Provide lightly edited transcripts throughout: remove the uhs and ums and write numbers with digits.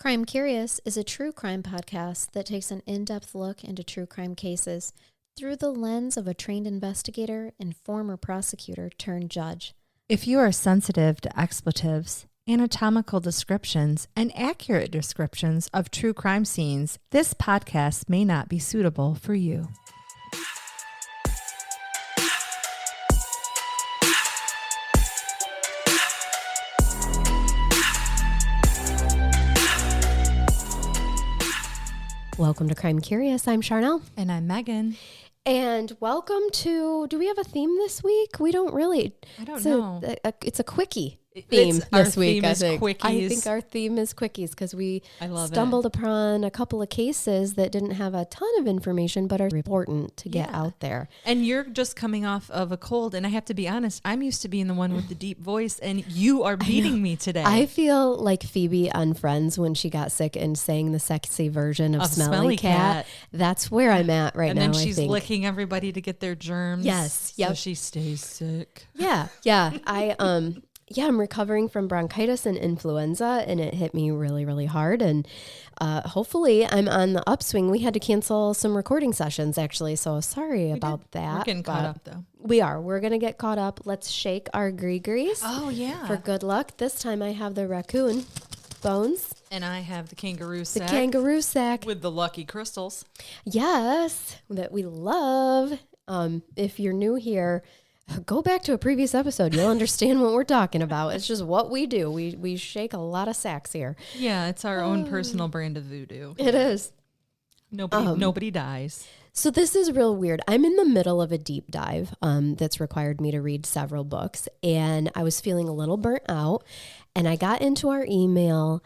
Crime Curious is a true crime podcast that takes an in-depth look into true crime cases through the lens of a trained investigator and former prosecutor turned judge. If you are sensitive to expletives, anatomical descriptions, and accurate descriptions of true crime scenes, this podcast may not be suitable for you. Welcome to Crime Curious. I'm Charnell. And I'm Megan. And welcome to, do we have a theme this week? We don't really. I don't know. It's a quickie theme this week, I think. Quickies. I think our theme is quickies because we stumbled upon a couple of cases that didn't have a ton of information but are important to get out there. And you're just coming off of a cold, and I have to be honest, I'm used to being the one with the deep voice, and you are beating me today. I feel like Phoebe on Friends when she got sick and sang the sexy version of Smelly Cat. That's where I'm at right now, And then I she's think. licking everybody to get their germs. Yes. Yep. So she stays sick. Yeah. I'm recovering from bronchitis and influenza, and it hit me really, really hard. And hopefully I'm on the upswing. We had to cancel some recording sessions, actually, so sorry about that. We're getting caught up, though. We are. We're going to get caught up. Let's shake our gree-grees. Oh, yeah. For good luck. This time I have the raccoon bones. And I have the kangaroo sack. The kangaroo sack. With the lucky crystals. Yes, that we love. If you're new here, go back to a previous episode. You'll understand what we're talking about. It's just what we do. We shake a lot of sacks here. Yeah, it's our own personal brand of voodoo. It is. Nobody dies. So this is real weird. I'm in the middle of a deep dive that's required me to read several books, and I was feeling a little burnt out, and I got into our email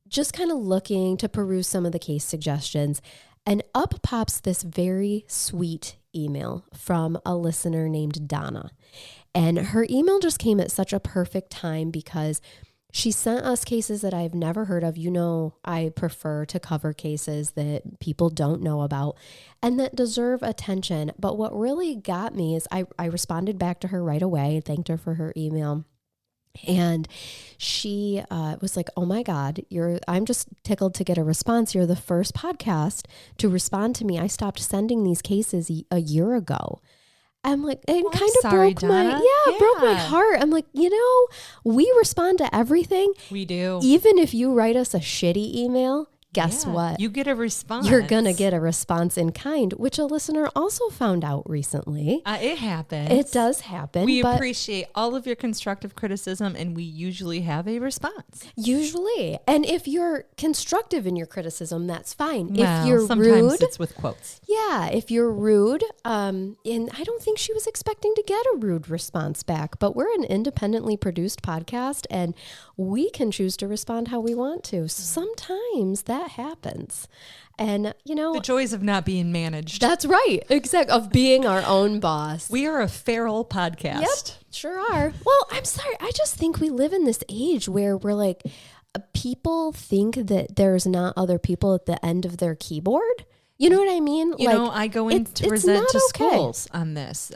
just kind of looking to peruse some of the case suggestions, and up pops this very sweet email from a listener named Donna. And her email just came at such a perfect time because she sent us cases that I've never heard of. You know, I prefer to cover cases that people don't know about and that deserve attention. But what really got me is I responded back to her right away, thanked her for her email. And she was like, oh my God, I'm just tickled to get a response. You're the first podcast to respond to me. I stopped sending these cases a year ago. I'm like, it kind of broke broke my heart. I'm like, we respond to everything. We do. Even if you write us a shitty email, guess what? You get a response. You're going to get a response in kind, which a listener also found out recently. It happens. It does happen. We appreciate all of your constructive criticism, and we usually have a response. Usually. And if you're constructive in your criticism, that's fine. Well, if you're sometimes rude, it's with quotes. Yeah, if you're rude, and I don't think she was expecting to get a rude response back, but we're an independently produced podcast, and we can choose to respond how we want to. So sometimes that happens. And, the joys of not being managed. That's right. Exactly. Of being our own boss. We are a feral podcast. Yep, sure are. Well, I'm sorry. I just think we live in this age where we're like, people think that there's not other people at the end of their keyboard. You know what I mean? I go in to present to schools on this.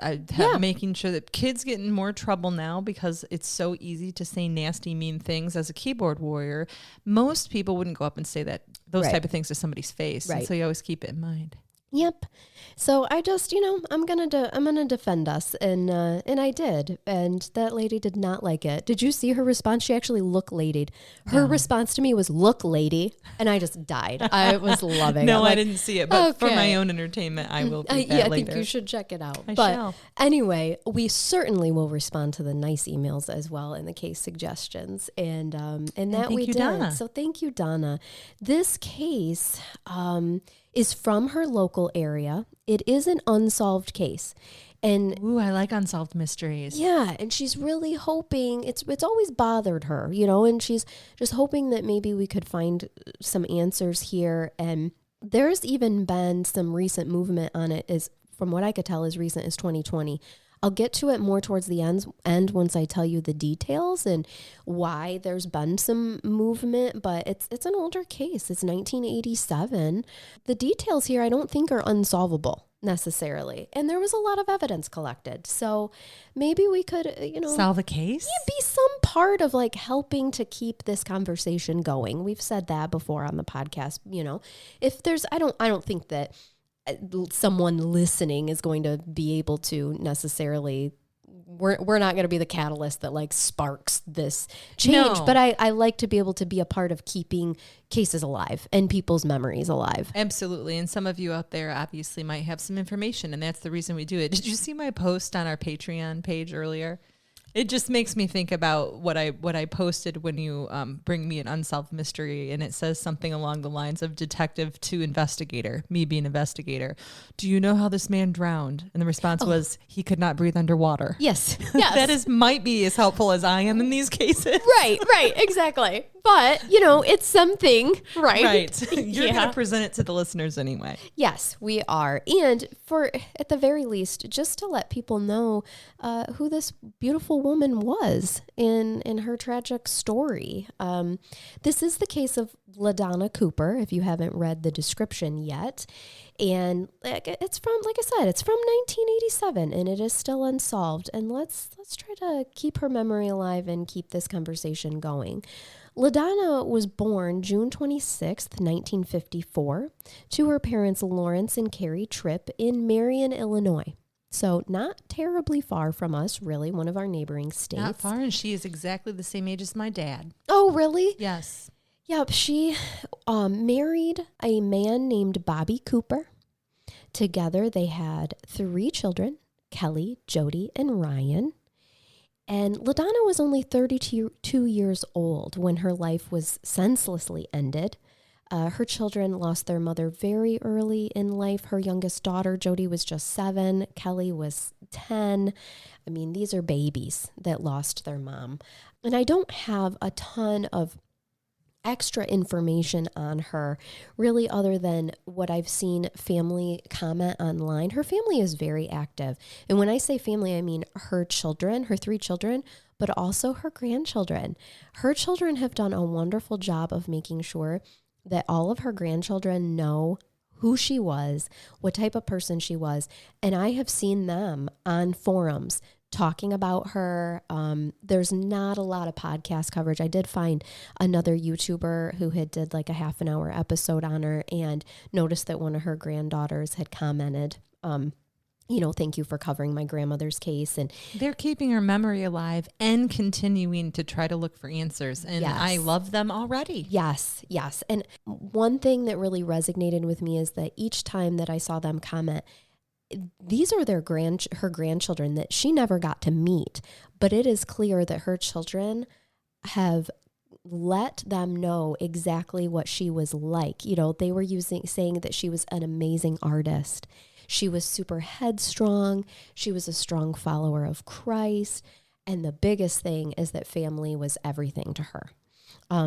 Making sure that kids get in more trouble now because it's so easy to say nasty, mean things as a keyboard warrior. Most people wouldn't go up and say those type of things to somebody's face. Right. And so you always keep it in mind. Yep. So I just, I'm gonna defend us, and I did, and that lady did not like it. Did you see her response? She actually look ladied. Her response to me was "look lady," and I just died. I was loving it. No, I didn't see it, but for my own entertainment, I will. Do that later. I think you should check it out. I shall. Anyway, we certainly will respond to the nice emails as well in the case suggestions, and that we did. Donna. So thank you, Donna. This case is from her local area. It is an unsolved case. And I like unsolved mysteries. Yeah, and she's really hoping, it's always bothered her, and she's just hoping that maybe we could find some answers here. And there's even been some recent movement on it, from what I could tell, as recent as 2020. I'll get to it more towards the end once I tell you the details and why there's been some movement, but it's an older case. It's 1987. The details here I don't think are unsolvable. necessarily. And there was a lot of evidence collected. So maybe we could, solve a case? Yeah, be some part of like helping to keep this conversation going. We've said that before on the podcast. If there's, I don't think that someone listening is going to be able to necessarily, we're not going to be the catalyst that like sparks this change, but I like to be able to be a part of keeping cases alive and people's memories alive. Absolutely. And some of you out there obviously might have some information, and that's the reason we do it. Did you see my post on our Patreon page earlier? It just makes me think about what I posted when you bring me an unsolved mystery, and it says something along the lines of detective to investigator, me being investigator. Do you know how this man drowned? And the response was, he could not breathe underwater. Yes. That might be as helpful as I am in these cases. Right, exactly. But, it's something, right? Right. You're going to present it to the listeners anyway. Yes, we are. And at the very least, just to let people know who this beautiful woman was in her tragic story. This is the case of LaDonna Cooper, if you haven't read the description yet. And it's from, like I said, it's from 1987, and it is still unsolved. And let's try to keep her memory alive and keep this conversation going. LaDonna was born June 26th, 1954, to her parents Lawrence and Carrie Tripp in Marion, Illinois. So not terribly far from us, really, one of our neighboring states. Not far, and she is exactly the same age as my dad. Oh, really? Yes. Yep, she married a man named Bobby Cooper. Together, they had 3 children, Kelly, Jody, and Ryan. And LaDonna was only 32 years old when her life was senselessly ended. Her children lost their mother very early in life. Her youngest daughter, Jody, was just 7. Kelly was 10. I mean, these are babies that lost their mom. And I don't have a ton of extra information on her, really, other than what I've seen family comment online. Her family is very active. And when I say family, I mean her children, her 3 children, but also her grandchildren. Her children have done a wonderful job of making sure that all of her grandchildren know who she was, what type of person she was. And I have seen them on forums talking about her. There's not a lot of podcast coverage. I did find another YouTuber who had did like a half an hour episode on her and noticed that one of her granddaughters had commented, thank you for covering my grandmother's case. And they're keeping her memory alive and continuing to try to look for answers. And yes. I love them already. Yes. And one thing that really resonated with me is that each time that I saw them comment, these are her grandchildren that she never got to meet, but it is clear that her children have let them know exactly what she was like. They were saying that she was an amazing artist. She was super headstrong. She was a strong follower of Christ. And the biggest thing is that family was everything to her.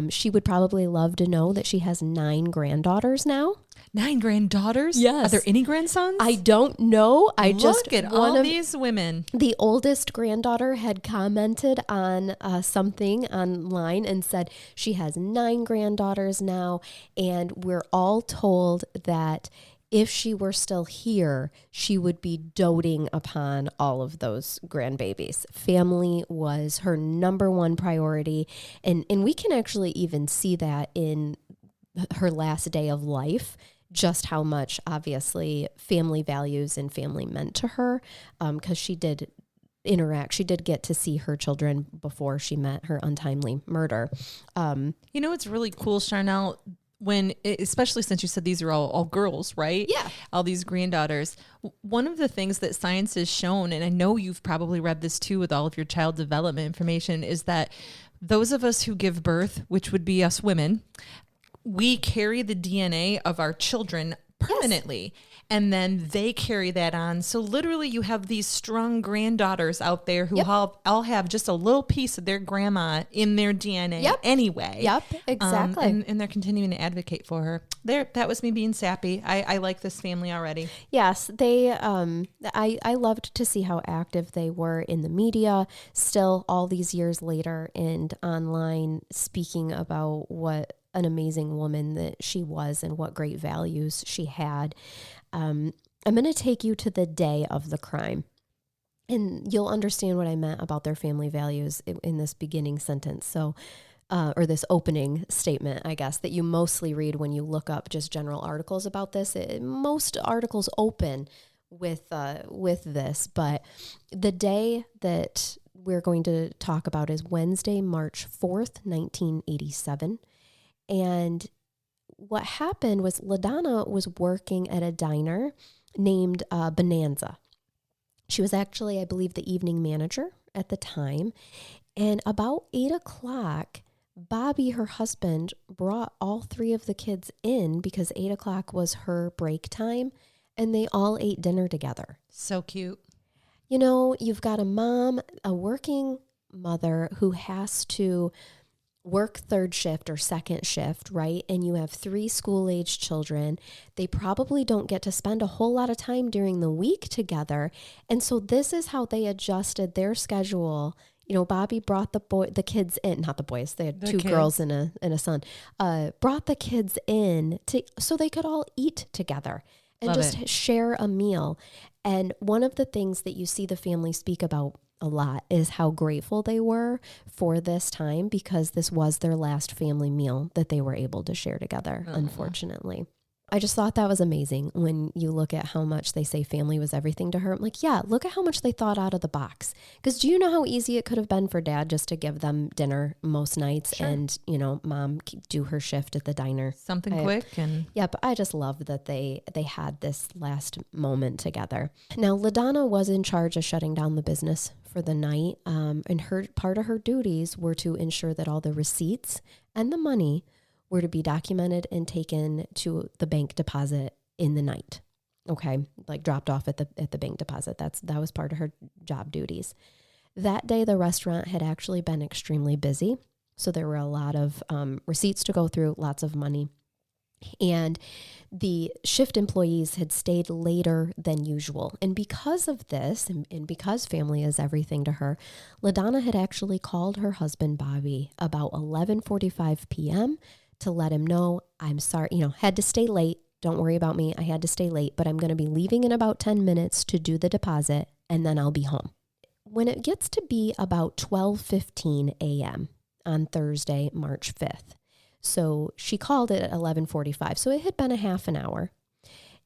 She would probably love to know that she has 9 granddaughters now. 9 granddaughters? Yes. Are there any grandsons? I don't know. Look at all these women. The oldest granddaughter had commented on something online and said she has 9 granddaughters now. And we're all told that if she were still here, she would be doting upon all of those grandbabies. Family was her number one priority. And we can actually even see that in her last day of life, just how much, obviously, family values and family meant to her, because she did interact. She did get to see her children before she met her untimely murder. It's really cool, Charnell, especially since you said these are all girls, right? Yeah. All these granddaughters. One of the things that science has shown, and I know you've probably read this too with all of your child development information, is that those of us who give birth, which would be us women, we carry the DNA of our children permanently. Yes. And then they carry that on. So literally you have these strong granddaughters out there who all have just a little piece of their grandma in their DNA anyway. Yep, exactly. And they're continuing to advocate for her. That was me being sappy. I like this family already. Yes, they. I loved to see how active they were in the media, still all these years later, and online, speaking about what an amazing woman that she was and what great values she had. I'm going to take you to the day of the crime. And you'll understand what I meant about their family values in this beginning sentence. So, or this opening statement, I guess, that you mostly read when you look up just general articles about this. Most articles open with this, but the day that we're going to talk about is Wednesday, March 4th, 1987. And what happened was LaDonna was working at a diner named Bonanza. She was actually, I believe, the evening manager at the time. And about 8 o'clock, Bobby, her husband, brought all 3 of the kids in because 8 o'clock was her break time, and they all ate dinner together. So cute. You know, you've got a mom, a working mother who has to work third shift or second shift, right? And you have 3 school-age children. They probably don't get to spend a whole lot of time during the week together. And so this is how they adjusted their schedule. You know, Bobby brought the kids in, not the boys. They had 2 girls and a son. Brought the kids in so they could all eat together and share a meal. And one of the things that you see the family speak about a lot is how grateful they were for this time because this was their last family meal that they were able to share together, unfortunately. I just thought that was amazing when you look at how much they say family was everything to her. I'm like, yeah, look at how much they thought out of the box. Because do you know how easy it could have been for dad just to give them dinner most nights and, you know, mom do her shift at the diner? Something quick. Yeah, but I just love that they had this last moment together. Now, LaDonna was in charge of shutting down the business for the night. And part of her duties were to ensure that all the receipts and the money were to be documented and taken to the bank deposit in the night. Okay, like dropped off at the bank deposit. That was part of her job duties. That day, the restaurant had actually been extremely busy, so there were a lot of receipts to go through, lots of money, and the shift employees had stayed later than usual. And because of this, and because family is everything to her, LaDonna had actually called her husband Bobby about 11:45 p.m. to let him know, I'm sorry, had to stay late. Don't worry about me. I had to stay late, but I'm going to be leaving in about 10 minutes to do the deposit, and then I'll be home. When it gets to be about 12:15 a.m. on Thursday, March 5th, so she called it at 11:45, so it had been a half an hour.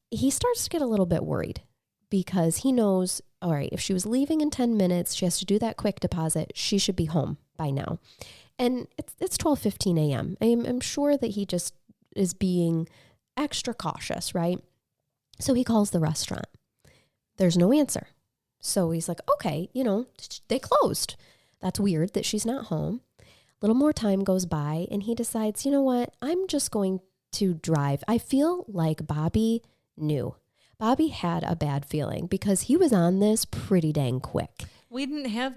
He starts to get a little bit worried because he knows, all right, if she was leaving in 10 minutes, she has to do that quick deposit, she should be home by now. And it's 12:15 a.m. I'm sure that he just is being extra cautious, right? So he calls the restaurant. There's no answer. So he's like, okay, they closed. That's weird that she's not home. A little more time goes by and he decides, you know what? I'm just going to drive. I feel like Bobby knew. Bobby had a bad feeling because he was on this pretty dang quick. We didn't have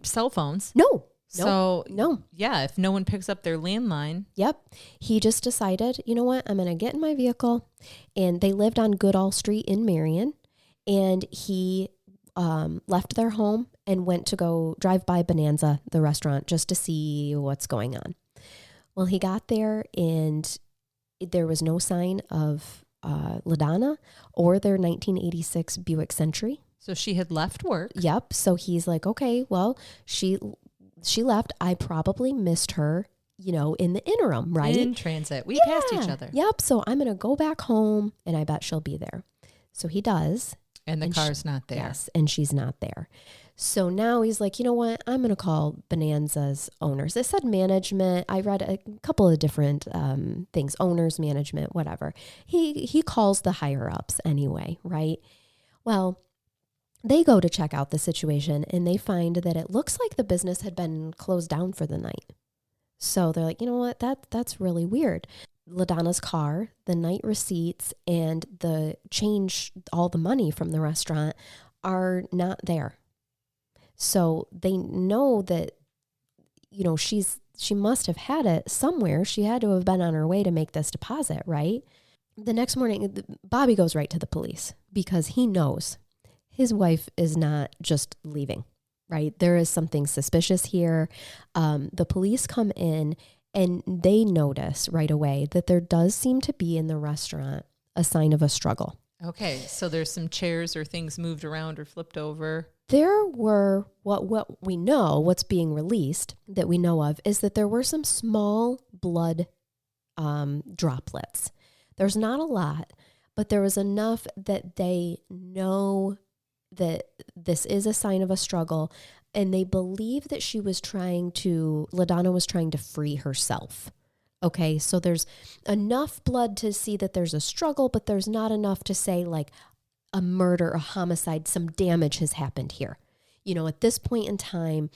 cell phones. No. So, yeah, if no one picks up their landline. Yep. He just decided, you know what, I'm going to get in my vehicle. And they lived on Goodall Street in Marion. And he left their home and went to go drive by Bonanza, the restaurant, just to see what's going on. Well, he got there and there was no sign of LaDonna or their 1986 Buick Century. So she had left work. Yep. So he's like, okay, well, she left. I probably missed her, in the interim, right? In transit. We passed each other. Yep. So I'm going to go back home and I bet she'll be there. So he does. And the car's not there. Yes. And she's not there. So now he's like, you know what? I'm going to call Bonanza's owners. It said management. I read a couple of different things, owners, management, whatever. He calls the higher ups anyway, right? Well, they go to check out the situation and they find that it looks like the business had been closed down for the night. So they're like, you know what? That's really weird. LaDonna's car, the night receipts, and the change, all the money from the restaurant are not there. So they know that, she must have had it somewhere. She had to have been on her way to make this deposit, right? The next morning, Bobby goes right to the police because he knows his wife is not just leaving, right? There is something suspicious here. The police come in and they notice right away that there does seem to be in the restaurant a sign of a struggle. Okay, so there's some chairs or things moved around or flipped over. There were, what we know, what's being released that we know of, is that there were some small blood droplets. There's not a lot, but there was enough that they know that this is a sign of a struggle, and they believe that LaDonna was trying to free herself. Okay, so there's enough blood to see that there's a struggle, but there's not enough to say like a murder, a homicide, some damage has happened here. At this point in time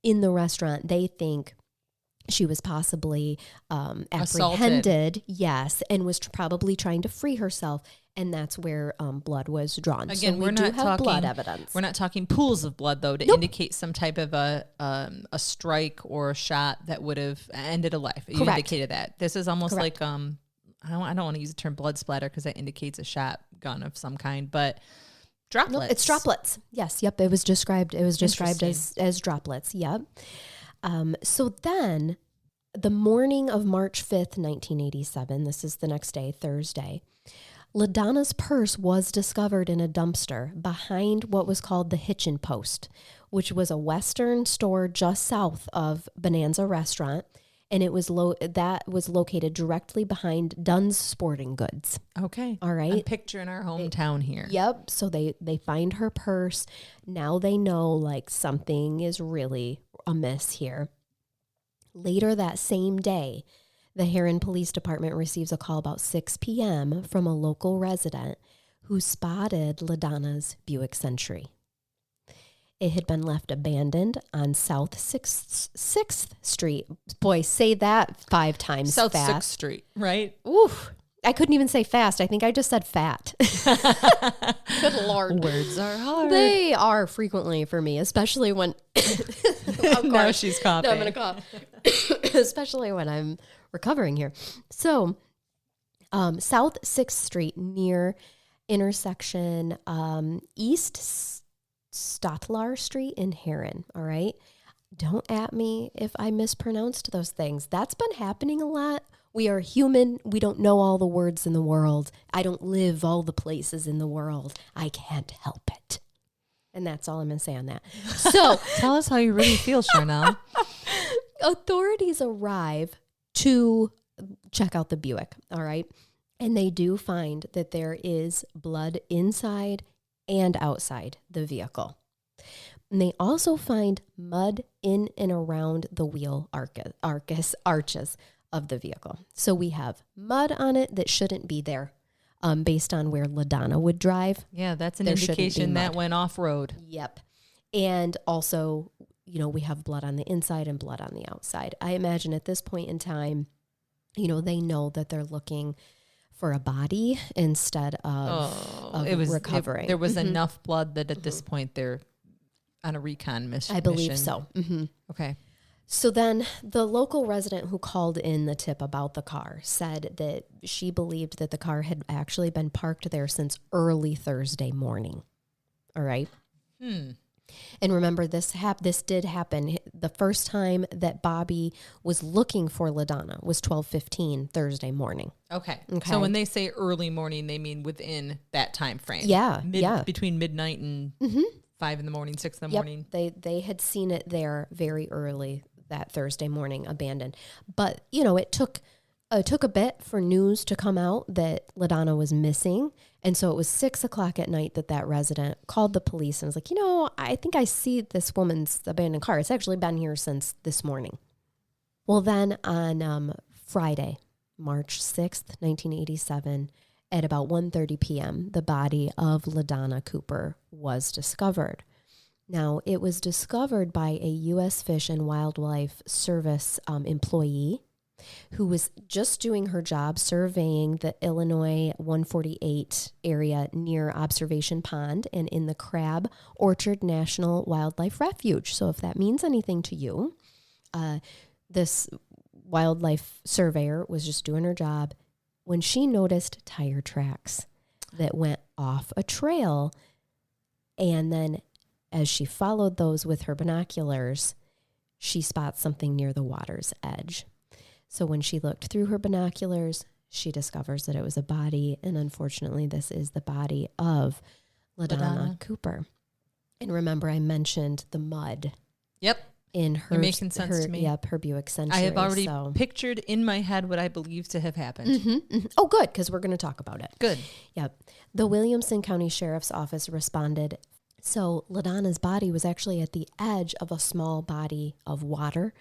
in the restaurant, they think she was possibly apprehended, yes, and was probably trying to free herself, and that's where blood was drawn. Again, so we're not talking blood evidence. We're not talking pools of blood, though, to indicate some type of a strike or a shot that would have ended a life. You indicated that. This is almost like I don't want to use the term blood splatter because that indicates a shotgun of some kind, but droplets. No, it's droplets. Yes. Yep. It was described as droplets. Yep. So then the morning of March 5th, 1987, this is the next day, Thursday, LaDonna's purse was discovered in a dumpster behind what was called the Hitchin Post, which was a Western store just south of Bonanza restaurant. And it was located directly behind Dunn's Sporting Goods. Okay. All right. I'm picturing our hometown here. Yep. So they find her purse. Now they know like something is really amiss here. Later that same day, the Heron Police Department receives a call about 6 p.m. from a local resident who spotted LaDonna's Buick Century. It had been left abandoned on South 6th Street. Boy, say that 5 times South fast. 6th Street, right? Oof. I couldn't even say fast. I think I just said fat. Good Lord. Words are hard. They are frequently for me, especially when... Now she's coughing. No, I'm going to cough. Especially when I'm recovering here. So, South 6th Street near intersection East Statler Street in Heron, all right? Don't at me if I mispronounced those things. That's been happening a lot. We are human. We don't know all the words in the world. I don't live all the places in the world. I can't help it. And that's all I'm going to say on that. So tell us how you really feel, Charnell. Authorities arrive to check out the Buick, all right? And they do find that there is blood inside and outside the vehicle. And they also find mud in and around the wheel arches of the vehicle. So we have mud on it that shouldn't be there based on where LaDonna would drive. Yeah, that's an indication that went off-road. Yep. And also, we have blood on the inside and blood on the outside. I imagine at this point in time, they know that they're looking for a body instead of recovering. There was enough blood that at this point they're on a recon mission. I believe so. Mm-hmm. Okay. So then the local resident who called in the tip about the car said that she believed that the car had actually been parked there since early Thursday morning. All right. And remember, this did happen. The first time that Bobby was looking for LaDonna was 12:15 Thursday morning. Okay. So when they say early morning, they mean within that time frame. Yeah. Between midnight and 5 in the morning, 6 in the morning. They had seen it there very early that Thursday morning, abandoned. But, it took a bit for news to come out that LaDonna was missing. And so it was 6:00 at night that resident called the police and was like, I think I see this woman's abandoned car. It's actually been here since this morning. Well, then on Friday, March 6th, 1987, at about 1:30 p.m., the body of LaDonna Cooper was discovered. Now, it was discovered by a U.S. Fish and Wildlife Service employee who was just doing her job surveying the Illinois 148 area near Observation Pond and in the Crab Orchard National Wildlife Refuge. So if that means anything to you, this wildlife surveyor was just doing her job when she noticed tire tracks that went off a trail. And then as she followed those with her binoculars, she spots something near the water's edge. So when she looked through her binoculars, she discovers that it was a body. And unfortunately, this is the body of LaDonna Cooper. And remember, I mentioned the mud. Yep. In her, you're making sense to me. Yep, her Buick Century. I have already pictured in my head what I believe to have happened. Mm-hmm, mm-hmm. Oh, good, because we're going to talk about it. Good. Yep. The Williamson County Sheriff's Office responded. So LaDonna's body was actually at the edge of a small body of water.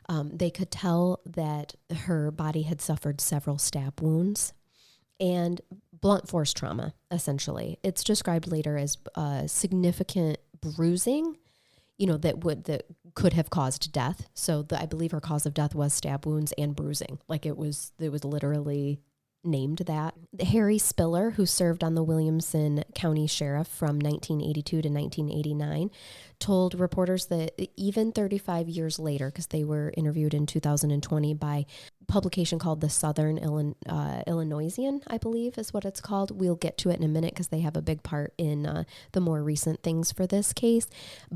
They could tell that her body had suffered several stab wounds and blunt force trauma, essentially. It's described later as significant bruising, that could have caused death. So I believe her cause of death was stab wounds and bruising. Like it was literally named that. Harry Spiller, who served on the Williamson County Sheriff from 1982 to 1989, told reporters that even 35 years later, because they were interviewed in 2020 by a publication called the Southern Illinoisian, I believe is what it's called. We'll get to it in a minute because they have a big part in the more recent things for this case.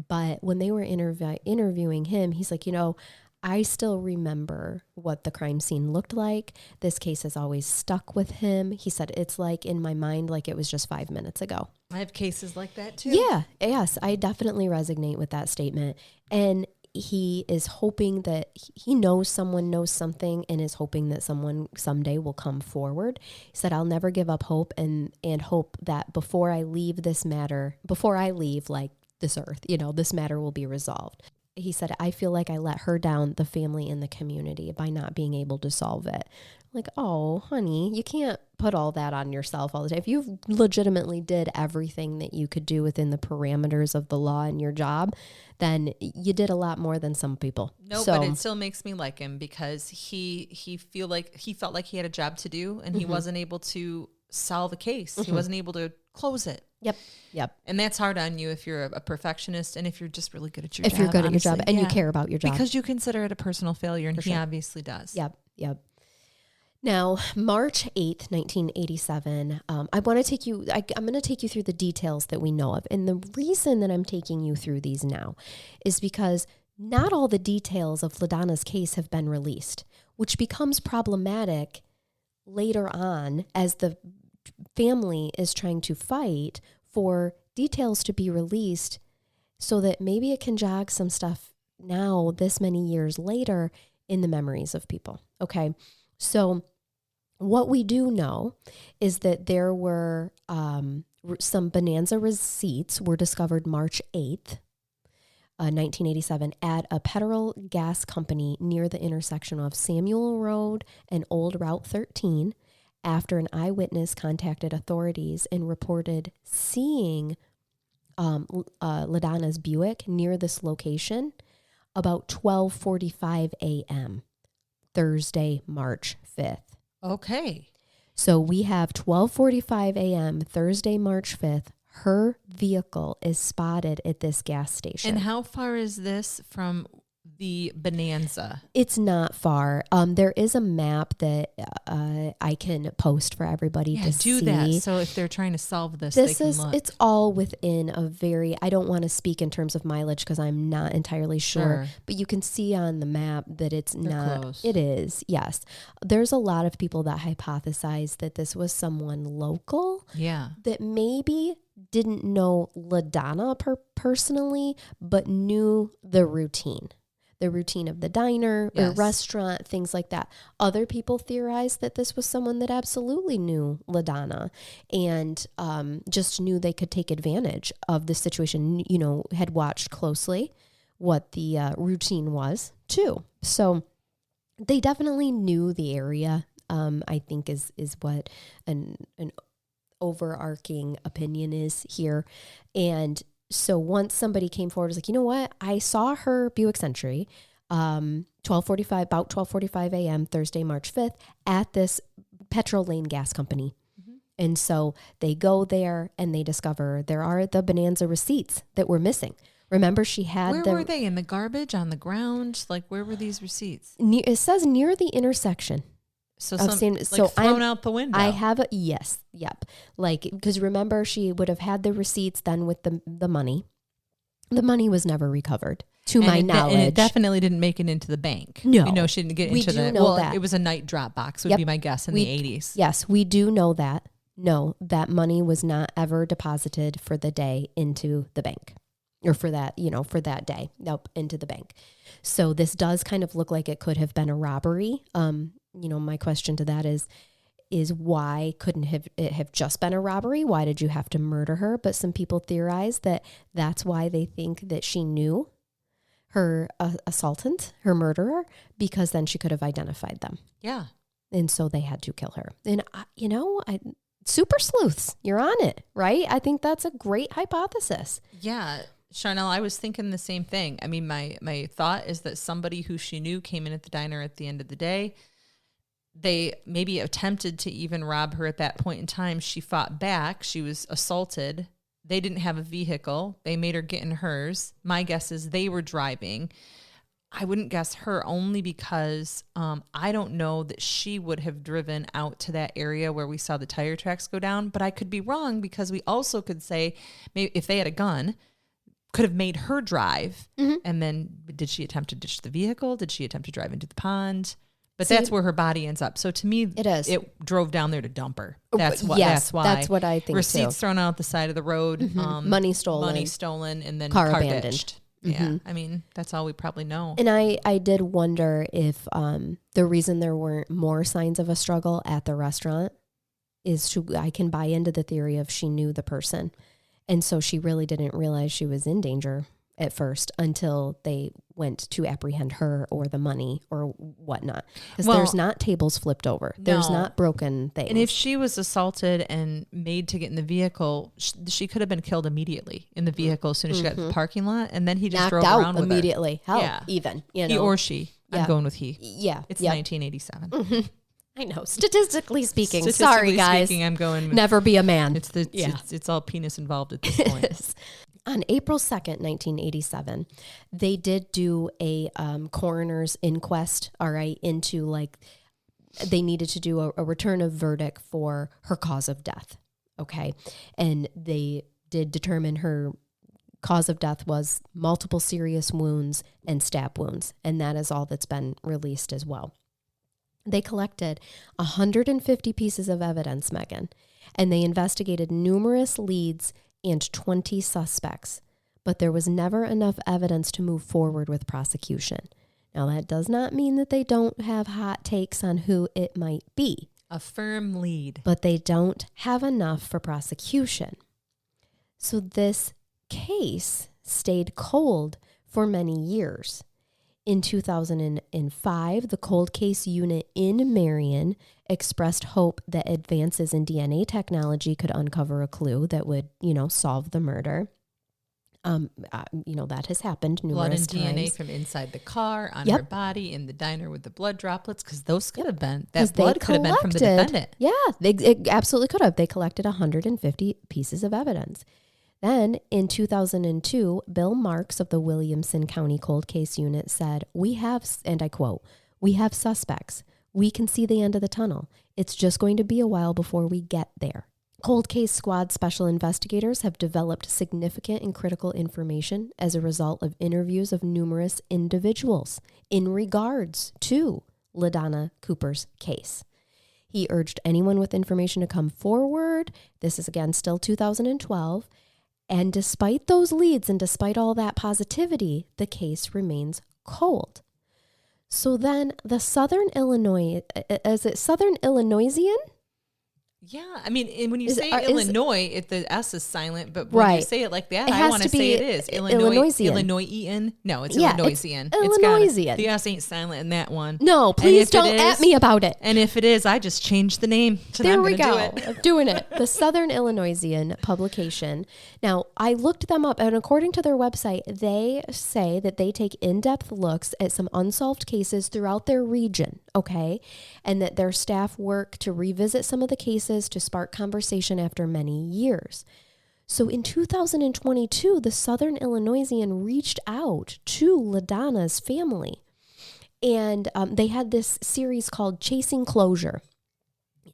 But when they were interviewing him, he's like, I still remember what the crime scene looked like. This case has always stuck with him. He said, it's like in my mind, like it was just 5 minutes ago. I have cases like that too. Yeah. Yes. I definitely resonate with that statement. And he is hoping that he knows someone knows something and is hoping that someone someday will come forward. He said, I'll never give up hope and hope that before I leave like this earth, this matter will be resolved. He said, I feel like I let her down, the family and the community, by not being able to solve it. Like, oh, honey, you can't put all that on yourself all the time. If you legitimately did everything that you could do within the parameters of the law and your job, then you did a lot more than some people. No, but it still makes me like him because he felt like he had a job to do and he wasn't able to solve a case. He wasn't able to close it. Yep. And that's hard on you if you're a perfectionist and if you're just really good at your job. If you're good honestly. at your job and you care about your job. Because you consider it a personal failure, and he obviously does. Yep. Now, March 8th, 1987, I'm going to take you through the details that we know of. And the reason that I'm taking you through these now is because not all the details of LaDonna's case have been released, which becomes problematic later on as the family is trying to fight for details to be released so that maybe it can jog some stuff now, this many years later, in the memories of people. Okay. So what we do know is that there were some Bonanza receipts were discovered March 8th, 1987 at a petrol gas company near the intersection of Samuel Road and Old Route 13 after an eyewitness contacted authorities and reported seeing LaDonna's Buick near this location about 12:45 a.m. Thursday, March 5th. Okay. So we have 12:45 a.m. Thursday, March 5th. Her vehicle is spotted at this gas station. And how far is this from the Bonanza? It's not far. There is a map that I can post for everybody to see. That. So if they're trying to solve this, they can look. It's all within a I don't want to speak in terms of mileage because I'm not entirely sure. But you can see on the map that they're not close. It is, yes. There's a lot of people that hypothesize that this was someone local. Yeah. That maybe didn't know LaDonna personally, but knew the routine of the diner or restaurant, things like that. Other people theorized that this was someone that absolutely knew LaDonna and just knew they could take advantage of the situation, had watched closely what the routine was too. So they definitely knew the area, I think is what an overarching opinion is here. And so once somebody came forward, was like, you know what? I saw her Buick Century, about 12:45 a.m. Thursday, March 5th at this petrol lane gas company. Mm-hmm. And so they go there and they discover there are the Bonanza receipts that were missing. Remember, she had Where were they? In the garbage, on the ground? Like, where were these receipts? It says near the intersection. So thrown out the window. I have yes. Yep. Like, because remember, she would have had the receipts then with the money. The money was never recovered. To my knowledge. And it definitely didn't make it into the bank. No. She didn't get We into do the, know that. it was a night drop box would be my guess in the 80s. Yes, we do know that. No, that money was not ever deposited for the day into the bank. Or for that, for that day. Nope, into the bank. So this does kind of look like it could have been a robbery. My question to that is why couldn't it have just been a robbery? Why did you have to murder her? But some people theorize that that's why they think that she knew her assaultant, her murderer, because then she could have identified them. Yeah. And so they had to kill her. And, super sleuths, you're on it, right? I think that's a great hypothesis. Yeah. Charnell, I was thinking the same thing. I mean, my thought is that somebody who she knew came in at the diner at the end of the day. They maybe attempted to even rob her at that point in time. She fought back. She was assaulted. They didn't have a vehicle. They made her get in hers. My guess is they were driving. I wouldn't guess her only because I don't know that she would have driven out to that area where we saw the tire tracks go down. But I could be wrong because we also could say maybe if they had a gun, could have made her drive. Mm-hmm. And then did she attempt to ditch the vehicle? Did she attempt to drive into the pond? But that's where her body ends up. So to me, it drove down there to dump her. That's why. That's what I think. Receipts thrown out the side of the road. Mm-hmm. Money stolen, and then car abandoned. ditched. Yeah, mm-hmm. I mean that's all we probably know. And I did wonder if the reason there weren't more signs of a struggle at the restaurant is I can buy into the theory of she knew the person, and so she really didn't realize she was in danger at first until they went to apprehend her or the money or whatnot. Because there's not tables flipped over. No. There's not broken things. And if she was assaulted and made to get in the vehicle, she could have been killed immediately in the vehicle as soon as she got to the parking lot. And then he just drove around with immediately. her. Hell, even. He or she. Yeah. I'm going with he. Yeah. It's 1987. Mm-hmm. I know. Statistically speaking. Sorry, guys. I'm going with, never be a man. It's all penis involved at this point. On April 2nd, 1987, they did do a coroner's inquest, all right, into they needed to do a return of verdict for her cause of death, okay? And they did determine her cause of death was multiple serious wounds and stab wounds, and that is all that's been released as well. They collected 150 pieces of evidence, Megan, and they investigated numerous leads and 20 suspects, but there was never enough evidence to move forward with prosecution. Now, that does not mean that they don't have hot takes on who it might be. A firm lead. But they don't have enough for prosecution. So this case stayed cold for many years. In 2005, the cold case unit in Marion expressed hope that advances in DNA technology could uncover a clue that would, solve the murder. That has happened numerous times. Blood and DNA from inside the car, on her body, in the diner with the blood droplets, because those could have been, that blood could have been from the defendant. Yeah, it absolutely could have. They collected 150 pieces of evidence. Then, in 2002, Bill Marks of the Williamson County Cold Case Unit said, "We have," and I quote, "we have suspects. We can see the end of the tunnel. It's just going to be a while before we get there." Cold Case Squad special investigators have developed significant and critical information as a result of interviews of numerous individuals in regards to LaDonna Cooper's case. He urged anyone with information to come forward. This is, again, still 2012. And despite those leads and despite all that positivity, the case remains cold. So then the Southern Illinois, is it Southern Illinoisian? Yeah, I mean, when you say Illinois, the S is silent, but when you say it like that, I want to say it is. Illinoisian. No, it's Illinoisian. Illinoisian. The S ain't silent in that one. No, please don't at me about it. And if it is, I just changed the name. So there we go. I'm doing it. The Southern Illinoisian publication. Now, I looked them up, and according to their website, they say that they take in-depth looks at some unsolved cases throughout their region, okay? And that their staff work to revisit some of the cases to spark conversation after many years. So in 2022, the Southern Illinoisian reached out to LaDonna's family, and they had this series called Chasing Closure,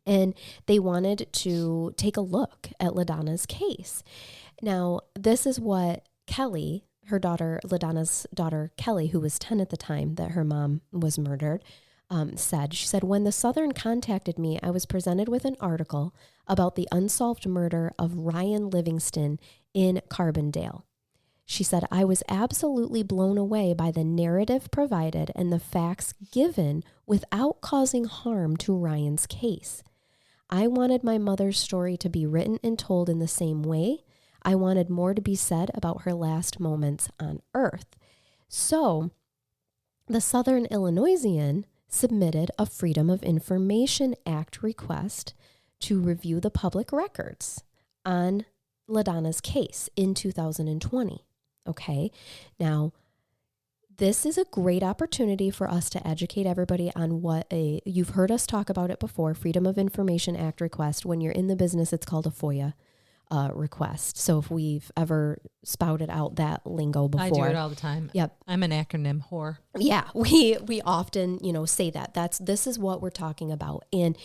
and they wanted to take a look at LaDonna's case. Now, this is what Kelly, her daughter, LaDonna's daughter, Kelly, who was 10 at the time that her mom was murdered, she said, when the Southern contacted me, I was presented with an article about the unsolved murder of Ryan Livingston in Carbondale. She said, I was absolutely blown away by the narrative provided and the facts given without causing harm to Ryan's case. I wanted my mother's story to be written and told in the same way. I wanted more to be said about her last moments on earth. So the Southern Illinoisian submitted a Freedom of Information Act request to review the public records on LaDonna's case in 2020. Okay, now this is a great opportunity for us to educate everybody on you've heard us talk about it before, Freedom of Information Act request. When you're in the business, it's called a FOIA request. So if we've ever spouted out that lingo before. I do it all the time. Yep. I'm an acronym whore. Yeah, we often, say that. This is what we're talking about. And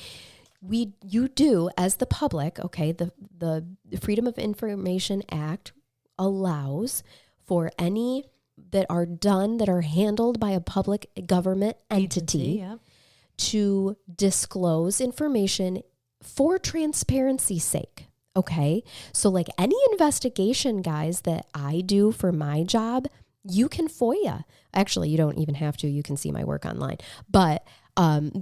you do, as the public, okay, the Freedom of Information Act allows for any that are handled by a public government entity yeah. to disclose information for transparency's sake. Okay, so like any investigation, guys, that I do for my job, you can FOIA. Actually, you don't even have to. You can see my work online. But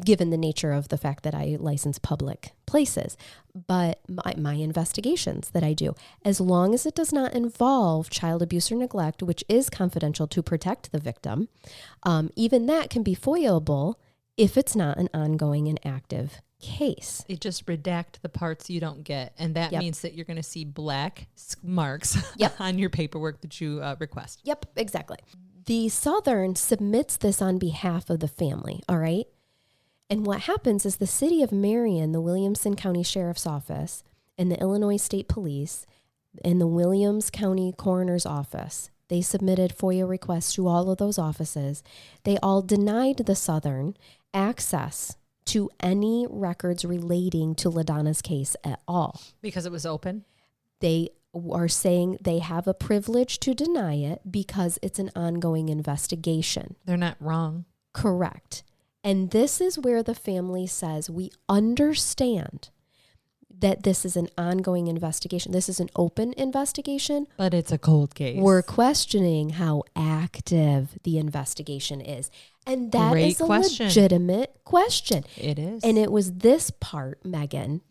given the nature of the fact that I license public places, but my investigations that I do, as long as it does not involve child abuse or neglect, which is confidential to protect the victim, even that can be FOIA-able if it's not an ongoing and active case. It just redact the parts you don't get. And that means that you're going to see black marks on your paperwork that you request. Yep, exactly. The Southern submits this on behalf of the family, all right? And what happens is the city of Marion, the Williamson County Sheriff's Office, and the Illinois State Police, and the Williams County Coroner's Office, they submitted FOIA requests to all of those offices. They all denied the Southern access to any records relating to LaDonna's case at all. Because it was open? They are saying they have a privilege to deny it because it's an ongoing investigation. They're not wrong. Correct. And this is where the family says, we understand that this is an ongoing investigation. This is an open investigation. But it's a cold case. We're questioning how active the investigation is. And that is a legitimate question. It is. And it was this part, Megan,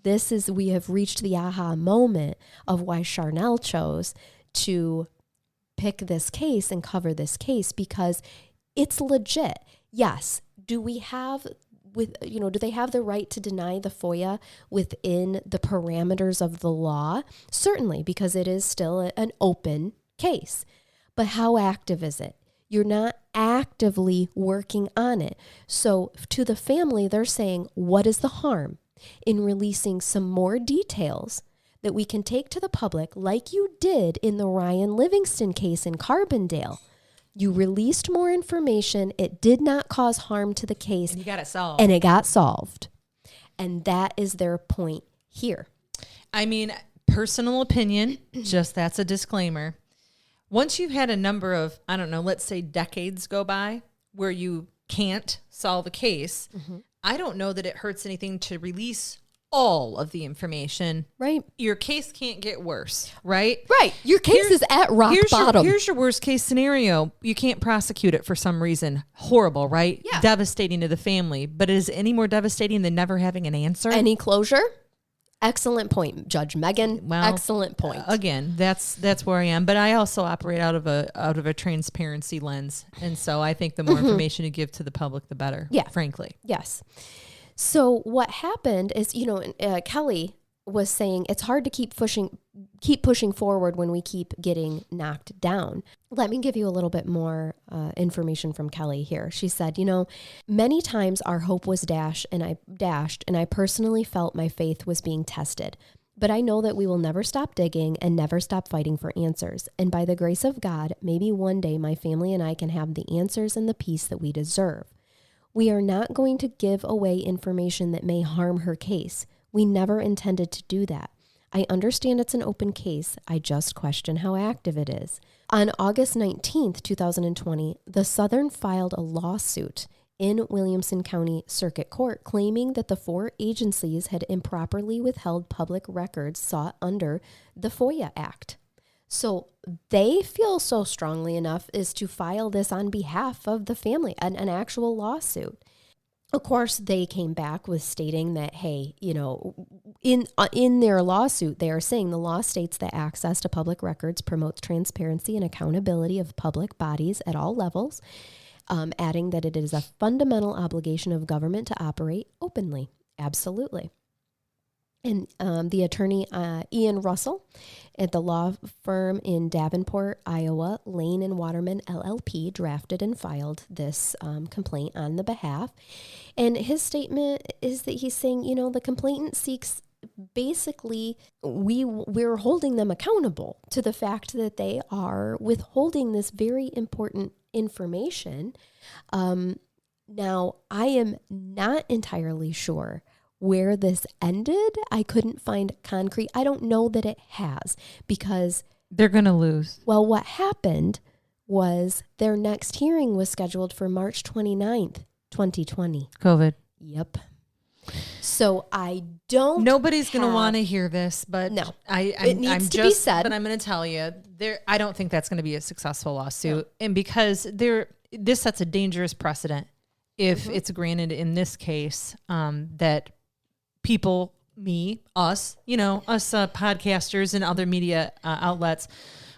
we have reached the aha moment of why Charnell chose to pick this case and cover this case, because it's legit. Yes. Do they have the right to deny the FOIA within the parameters of the law? Certainly, because it is still an open case. But how active is it? You're not actively working on it. So to the family, they're saying, what is the harm in releasing some more details that we can take to the public, like you did in the Ryan Livingston case in Carbondale? You released more information. It did not cause harm to the case. And you got it solved. And it got solved. And that is their point here. I mean, personal opinion, just that's a disclaimer. Once you've had a number of, I don't know, let's say decades go by where you can't solve a case, I don't know that it hurts anything to release all of the information. Right. Your case can't get worse, right? Right. Your case is at rock bottom. Here's your worst case scenario. You can't prosecute it for some reason. Horrible, right? Yeah. Devastating to the family. But is it any more devastating than never having an answer? Any closure? Excellent point, Judge Megan. Well, excellent point. Again, that's where I am. But I also operate out of a transparency lens. And so I think the more information you give to the public, the better, frankly. Yes. So what happened is, Kelly was saying it's hard to keep pushing forward when we keep getting knocked down. Let me give you a little bit more information from Kelly here. She said, many times our hope was dashed, and I personally felt my faith was being tested. But I know that we will never stop digging and never stop fighting for answers. And by the grace of God, maybe one day my family and I can have the answers and the peace that we deserve. We are not going to give away information that may harm her case. We never intended to do that. I understand it's an open case. I just question how active it is. On August 19th, 2020, the Southern filed a lawsuit in Williamson County Circuit Court claiming that the 4 agencies had improperly withheld public records sought under the FOIA Act. So they feel so strongly enough as to file this on behalf of the family, an actual lawsuit. Of course, they came back with stating that, hey, in their lawsuit, they are saying the law states that access to public records promotes transparency and accountability of public bodies at all levels, adding that it is a fundamental obligation of government to operate openly. Absolutely. And the attorney, Ian Russell, at the law firm in Davenport, Iowa, Lane and Waterman LLP, drafted and filed this complaint on the behalf. And his statement is that he's saying, the complainant seeks, basically, we're holding them accountable to the fact that they are withholding this very important information. Now, I am not entirely sure where this ended. I couldn't find concrete. I don't know that it has, because they're going to lose. Well, what happened was their next hearing was scheduled for March 29th, 2020. COVID. Yep. So I don't. Nobody's going to want to hear this, but no, it needs to be said. But I'm going to tell you, I don't think that's going to be a successful lawsuit, and because this sets a dangerous precedent if it's granted in this case, that people, us podcasters and other media outlets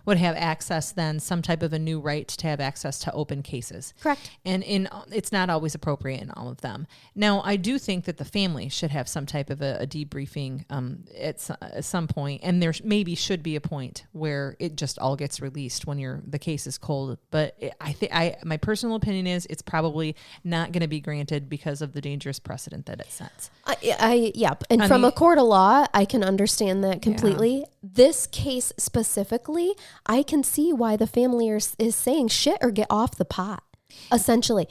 would have access, then some type of a new right to have access to open cases. Correct. And it's not always appropriate in all of them. Now, I do think that the family should have some type of a debriefing at some point, and there maybe should be a point where it just all gets released when the case is cold. But my personal opinion is it's probably not going to be granted because of the dangerous precedent that it sets. Yep. And from a court of law, I can understand that completely. Yeah. This case specifically, I can see why the family is saying shit or get off the pot. Essentially,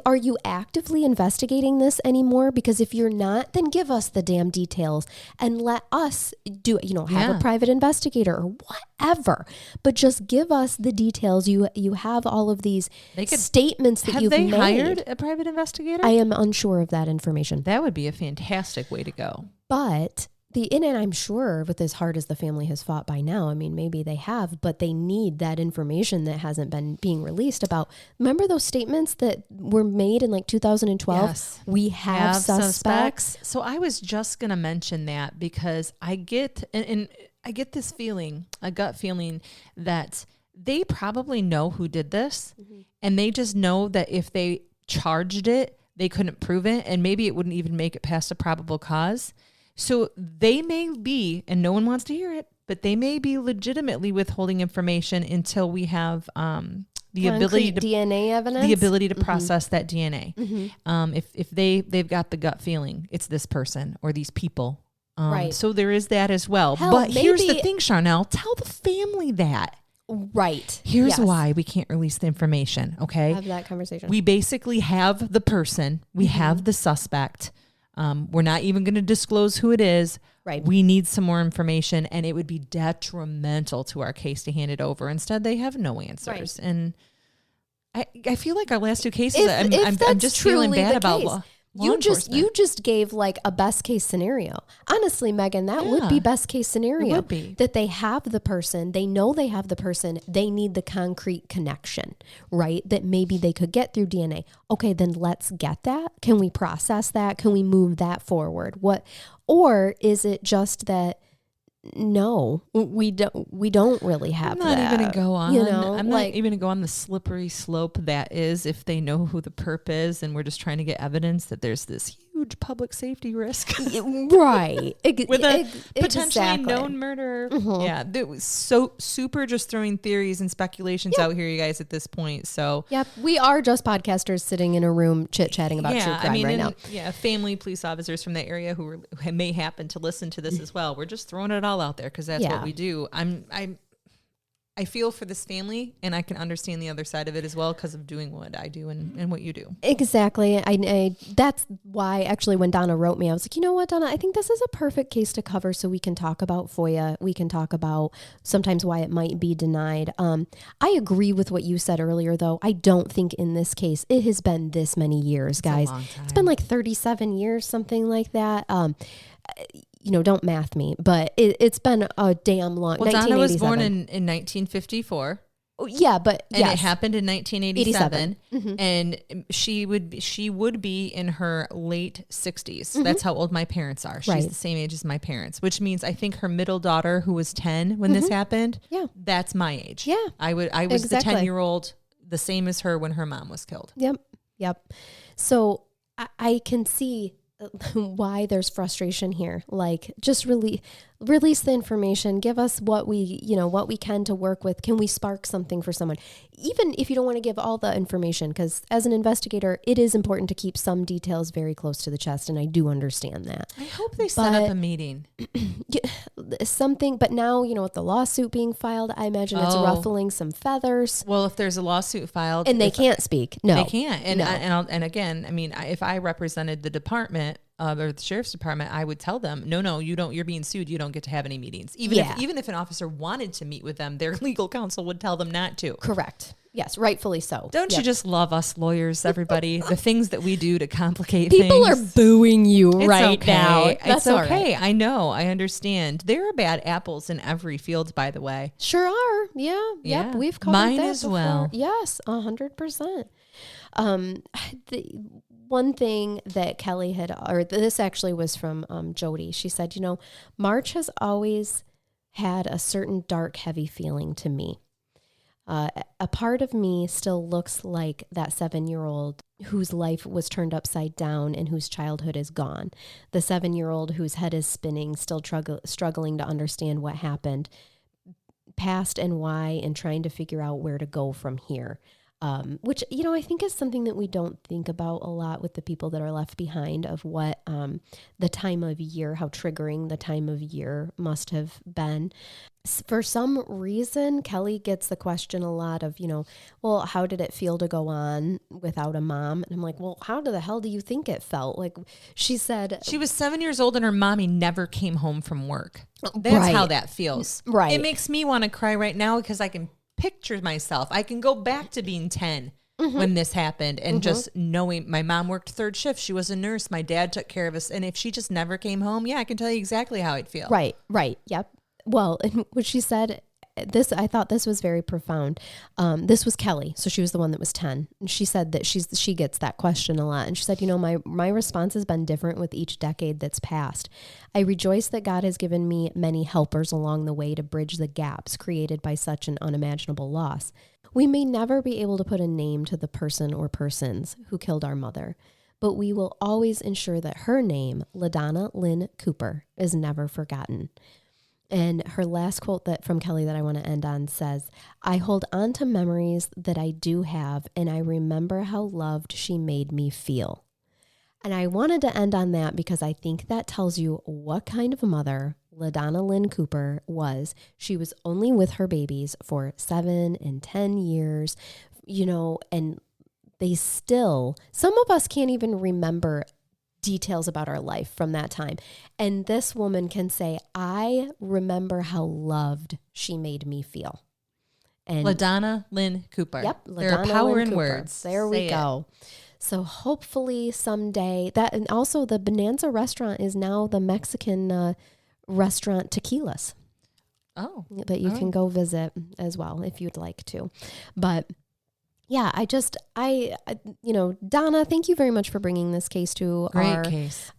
are you actively investigating this anymore? Because if you're not, then give us the damn details and let us do it. Have a private investigator or whatever, but just give us the details. You have all of these statements that you've made. Have they hired a private investigator? I am unsure of that information. That would be a fantastic way to go. But and I'm sure with as hard as the family has fought by now, maybe they have, but they need that information that hasn't been being released about. Remember those statements that were made in 2012? Yes. We have suspects. So I was just going to mention that because I get, and I get this feeling, a gut feeling that they probably know who did this, and they just know that if they charged it, they couldn't prove it, and maybe it wouldn't even make it past a probable cause. So they may be, and no one wants to hear it, but they may be legitimately withholding information until we have the ability to DNA evidence, the ability to process that DNA. If they've got the gut feeling it's this person or these people, right? So there is that as well. But here's the thing, Charnell, tell the family that. Right. Here's why we can't release the information. Okay. Have that conversation. We basically have the person. We have the suspect. We're not even going to disclose who it is. Right. We need some more information, and it would be detrimental to our case to hand it over. Instead, they have no answers. Right. And I feel like our last two cases, I'm just feeling bad about. You just gave a best case scenario. Honestly, Megan, that would be best case scenario. It would be. That they have the person, they know they have the person, they need the concrete connection, right? That maybe they could get through DNA. Okay, then let's get that. Can we process that? Can we move that forward? Or is it just that no, we don't really have that. I'm not even going to go on. I'm not even going to go on the slippery slope that is if they know who the perp is and we're just trying to get evidence that there's this huge public safety risk. Right. With a potentially known murderer. Yeah. It was so super just throwing theories and speculations out here, you guys, at this point. So yep, we are just podcasters sitting in a room chit-chatting about true crime right now. Yeah, family police officers from the area who may happen to listen to this as well. We're just throwing it all out there because that's what we do. I feel for this family, and I can understand the other side of it as well because of doing what I do and what you do. Exactly. I that's why actually when Donna wrote me, I was like, you know what, Donna, I think this is a perfect case to cover so we can talk about FOIA. We can talk about sometimes why it might be denied. I agree with what you said earlier, though. I don't think in this case it has been this many years, guys. It's been like 37 years, something like that. Don't math me, but it's been a damn long. Well, Donna was born in 1954. Oh, yeah, but and it happened in 1987, and she would be in her late 60s. That's how old my parents are. She's the same age as my parents, which means I think her middle daughter, who was 10 when this happened, that's my age. Yeah, I was the 10-year-old, the same as her when her mom was killed. Yep. So I can see why there's frustration here. Like, just release the information, give us what we can to work with. Can we spark something for someone? Even if you don't want to give all the information, because as an investigator, it is important to keep some details very close to the chest, and I do understand that. I hope they set up a meeting. Something, but now, with the lawsuit being filed, I imagine it's ruffling some feathers. Well, if there's a lawsuit filed. And they can't speak. No. They can't. And again, I mean, if I represented the department, or the sheriff's department, I would tell them, no, you don't. You're being sued. You don't get to have any meetings. Even if an officer wanted to meet with them, their legal counsel would tell them not to. Correct. Yes, rightfully so. Don't you just love us lawyers, everybody? The things that we do to complicate things. People are booing you right now. It's okay. Right. I know. I understand. There are bad apples in every field, by the way. Sure are. Yeah. Yep. We've covered mine that as before. well. Yes, 100%. One thing that Kelly this actually was from Jody. She said, March has always had a certain dark, heavy feeling to me. A part of me still looks like that 7-year-old whose life was turned upside down and whose childhood is gone. The 7-year-old whose head is spinning, still struggling to understand what happened, past and why, and trying to figure out where to go from here. Which, I think is something that we don't think about a lot with the people that are left behind, of what the time of year, how triggering the time of year must have been. For some reason, Kelly gets the question a lot of, well, how did it feel to go on without a mom? And I'm like, well, how the hell do you think it felt? Like, she said she was 7 years old and her mommy never came home from work. That's how that feels. Right. It makes me want to cry right now because I can picture myself. I can go back to being 10 when this happened and just knowing my mom worked third shift. She was a nurse. My dad took care of us. And if she just never came home, I can tell you exactly how I'd feel. Right. Yep. Well, and what she said, I thought this was very profound. This was Kelly. So she was the one that was 10. And she said that she gets that question a lot. And she said, my response has been different with each decade that's passed. I rejoice that God has given me many helpers along the way to bridge the gaps created by such an unimaginable loss. We may never be able to put a name to the person or persons who killed our mother, but we will always ensure that her name, LaDonna Lynn Cooper, is never forgotten. And her last quote from Kelly that I want to end on says, I hold on to memories that I do have, and I remember how loved she made me feel. And I wanted to end on that because I think that tells you what kind of a mother LaDonna Lynn Cooper was. She was only with her babies for 7 and 10 years, and some of us can't even remember details about our life from that time. And this woman can say, I remember how loved she made me feel. And LaDonna Lynn Cooper. Yep. There are power in words. There we go. So hopefully someday and also the Bonanza restaurant is now the Mexican restaurant Tequilas. Oh. That you can go visit as well if you'd like to. But yeah, Donna, thank you very much for bringing this case to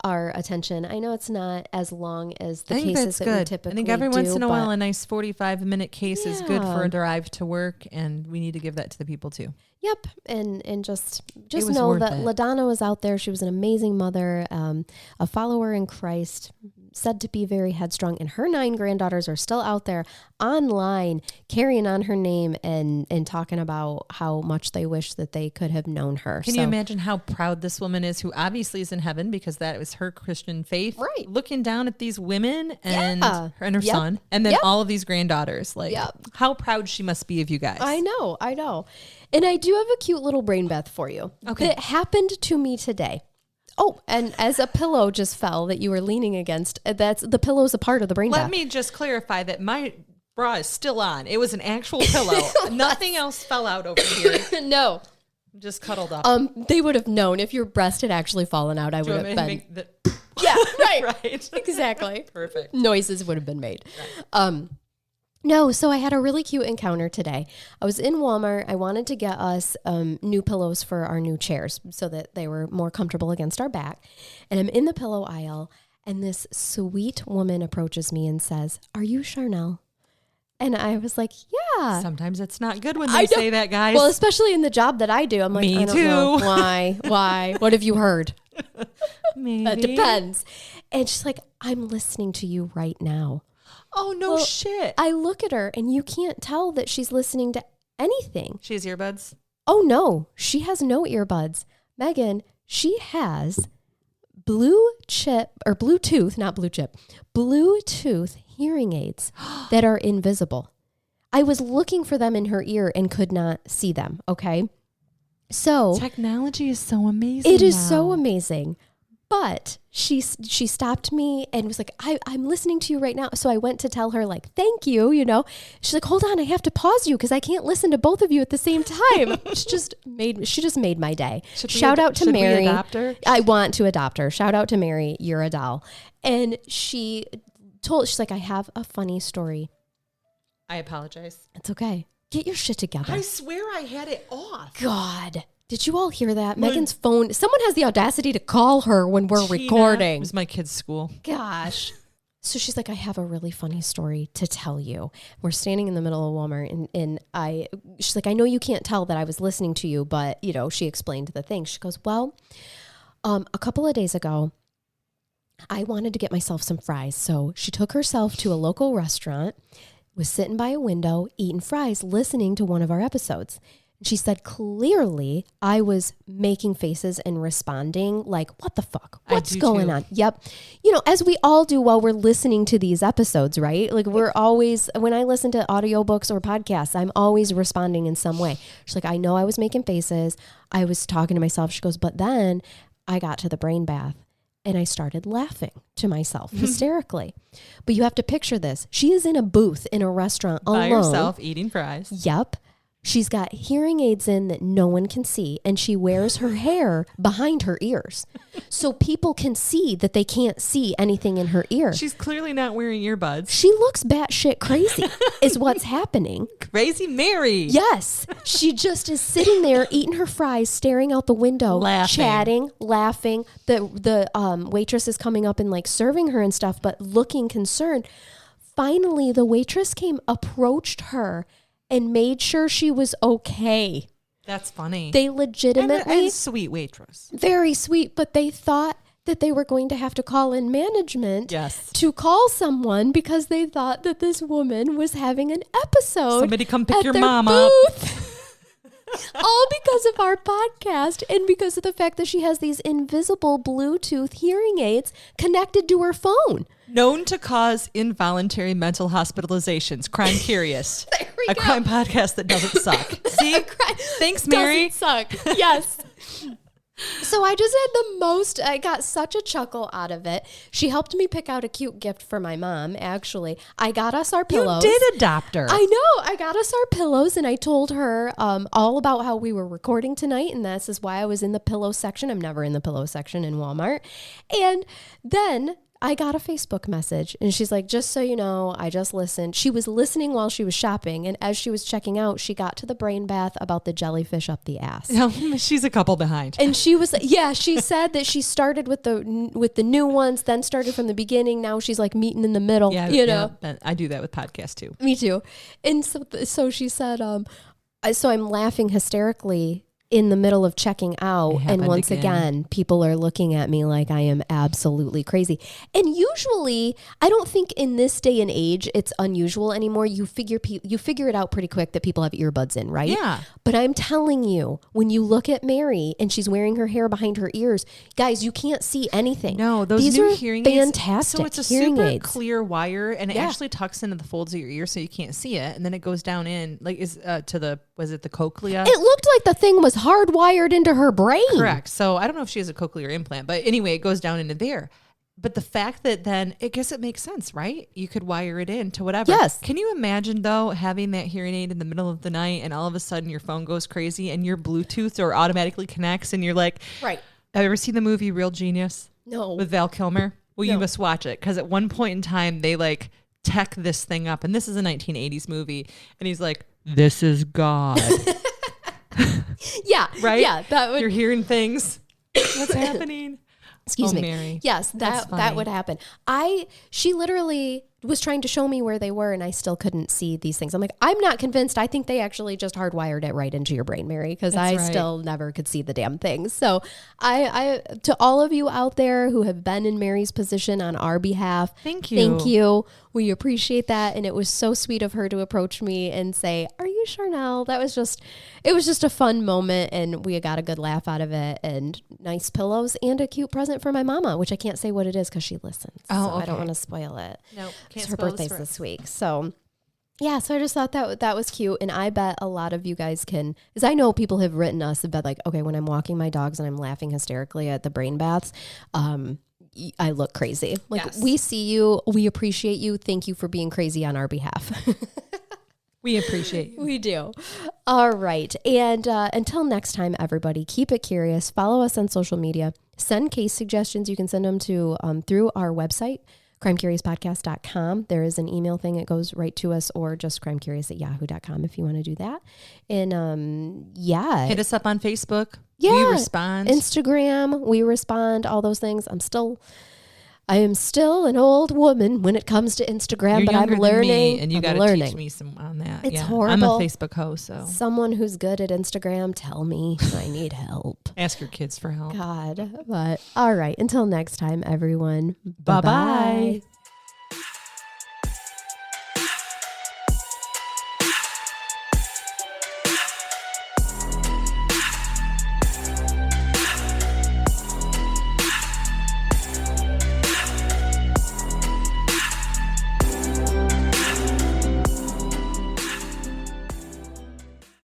our attention. I know it's not as long as the cases that we typically do. I think every once in a while, a nice 45-minute case is good for a drive to work, and we need to give that to the people too. Yep, and just know that LaDonna was out there. She was an amazing mother, a follower in Christ. said to be very headstrong, and her 9 granddaughters are still out there online carrying on her name and talking about how much they wish that they could have known her. Can you imagine how proud this woman is, who obviously is in heaven because that was her Christian faith, right? Looking down at these women and her son, and then all of these granddaughters. Like, how proud she must be of you guys. I know. And I do have a cute little brain bath for you. Okay. That happened to me today. Oh, and as a pillow just fell that you were leaning against, that's the pillow's a part of the brain bath. Let me just clarify that my bra is still on. It was an actual pillow. Nothing else fell out over here. No. Just cuddled up. They would have known if your breast had actually fallen out. I would have been. Yeah, right. Right. Exactly. Perfect. Noises would have been made. Right. No, so I had a really cute encounter today. I was in Walmart. I wanted to get us new pillows for our new chairs so that they were more comfortable against our back. And I'm in the pillow aisle, and this sweet woman approaches me and says, "Are you Charnell?" And I was like, "Yeah." Sometimes it's not good when they say that, guys. Well, especially in the job that I do. I'm like, I don't know. Why? What have you heard? Maybe. That depends. And she's like, "I'm listening to you right now." Oh, no shit. I look at her and you can't tell that she's listening to anything. She has earbuds? Oh, no. She has no earbuds. Megan, she has Bluetooth hearing aids that are invisible. I was looking for them in her ear and could not see them. Okay. So technology is so amazing. It is so amazing. But she stopped me and was like, I'm listening to you right now. So I went to tell her, like, thank you, you know. She's like, hold on, I have to pause you because I can't listen to both of you at the same time. She just made my day. Shout out to Mary. We adopt her? I want to adopt her. Shout out to Mary. You're a doll. And she's like, I have a funny story. I apologize. It's okay. Get your shit together. I swear I had it off. God. Did you all hear that? Megan's phone. Someone has the audacity to call her when we're recording. It was my kid's school. Gosh. So she's like, I have a really funny story to tell you. We're standing in the middle of Walmart and she's like, I know you can't tell that I was listening to you, but you know, she explained the thing. She goes, well, a couple of days ago, I wanted to get myself some fries. So she took herself to a local restaurant, was sitting by a window, eating fries, listening to one of our episodes. She said, clearly, I was making faces and responding like, what the fuck? What's going on? Yep. You know, as we all do while we're listening to these episodes, right? Like we're always, when I listen to audiobooks or podcasts, I'm always responding in some way. She's like, I know I was making faces. I was talking to myself. She goes, but then I got to the brain bath and I started laughing to myself hysterically. But you have to picture this. She is in a booth in a restaurant alone. By herself, eating fries. Yep. She's got hearing aids in that no one can see, and she wears her hair behind her ears. So people can see that they can't see anything in her ear. She's clearly not wearing earbuds. She looks batshit crazy is what's happening. Crazy Mary. Yes. She just is sitting there eating her fries, staring out the window, chatting, laughing. The waitress is coming up and like serving her and stuff, but looking concerned. Finally, the waitress approached her and made sure she was okay. That's funny. They legitimately... And sweet waitress. Very sweet, but they thought that they were going to have to call in management to call someone because they thought that this woman was having an episode. Somebody come pick your mom up. All because of our podcast and because of the fact that she has these invisible Bluetooth hearing aids connected to her phone. Known to cause involuntary mental hospitalizations. Crime Curious. A crime podcast that doesn't suck. See? Thanks, Mary. Doesn't suck. Yes. So I just had I got such a chuckle out of it. She helped me pick out a cute gift for my mom, actually. I got us our pillows. You did adopt her. I know. I got us our pillows and I told her all about how we were recording tonight, and this is why I was in the pillow section. I'm never in the pillow section in Walmart. And then I got a Facebook message and she's like, just so you know, I just listened. She was listening while she was shopping. And as she was checking out, she got to the brain bath about the jellyfish up the ass. She's a couple behind. And she was, she said that she started with the new ones, then started from the beginning. Now she's like meeting in the middle, you know. Yeah, I do that with podcasts too. Me too. And so she said, so I'm laughing hysterically in the middle of checking out, and once again, people are looking at me like I am absolutely crazy. And usually, I don't think in this day and age it's unusual anymore. You figure it out pretty quick that people have earbuds in, right? Yeah. But I'm telling you, when you look at Mary and she's wearing her hair behind her ears, guys, you can't see anything. No, these new hearing aids, fantastic. So it's a super clear wire, and it actually tucks into the folds of your ear so you can't see it, and then it goes down in was it the cochlea? It looked like the thing was hardwired into her brain. Correct. So I don't know if she has a cochlear implant, but anyway, it goes down into there. But the fact that then, I guess it makes sense, right? You could wire it into whatever. Yes. Can you imagine, though, having that hearing aid in the middle of the night and all of a sudden your phone goes crazy and your Bluetooth or automatically connects and you're like, right. Have you ever seen the movie Real Genius? No. With Val Kilmer? Well, you must watch it, because at one point in time, they like tech this thing up, and this is a 1980s movie, and he's like, this is God. Yeah. Right? Yeah. You're hearing things. What's happening? Excuse me. Mary. Yes, that would happen. She literally was trying to show me where they were, and I still couldn't see these things. I'm like, I'm not convinced. I think they actually just hardwired it right into your brain, Mary, because I still never could see the damn things. So I to all of you out there who have been in Mary's position on our behalf, thank you. Thank you. We appreciate that. And it was so sweet of her to approach me and say, are you Charnell? It was just a fun moment, and we got a good laugh out of it, and nice pillows and a cute present for my mama, which I can't say what it is because she listens. Oh, so I don't want to spoil it. No, can't. Her birthday's this week. So yeah, so I just thought that was cute. And I bet a lot of you guys can, because I know people have written us about like, okay, when I'm walking my dogs and I'm laughing hysterically at the brain baths, I look crazy. Like, yes. We see you. We appreciate you. Thank you for being crazy on our behalf. We appreciate you. We do. All right. And until next time, everybody, keep it curious. Follow us on social media. Send case suggestions. You can send them to through our website, crimecuriouspodcast.com. There is an email thing. It goes right to us, or just crimecurious@yahoo.com if you want to do that. And yeah. Hit us up on Facebook. Yeah. We respond. Instagram. We respond. All those things. I am still an old woman when it comes to Instagram, You're but I'm learning. Me, and you got to teach me some on that. It's horrible. I'm a Facebook host, so someone who's good at Instagram, tell me. I need help. Ask your kids for help. God, but all right. Until next time, everyone. Bye-bye.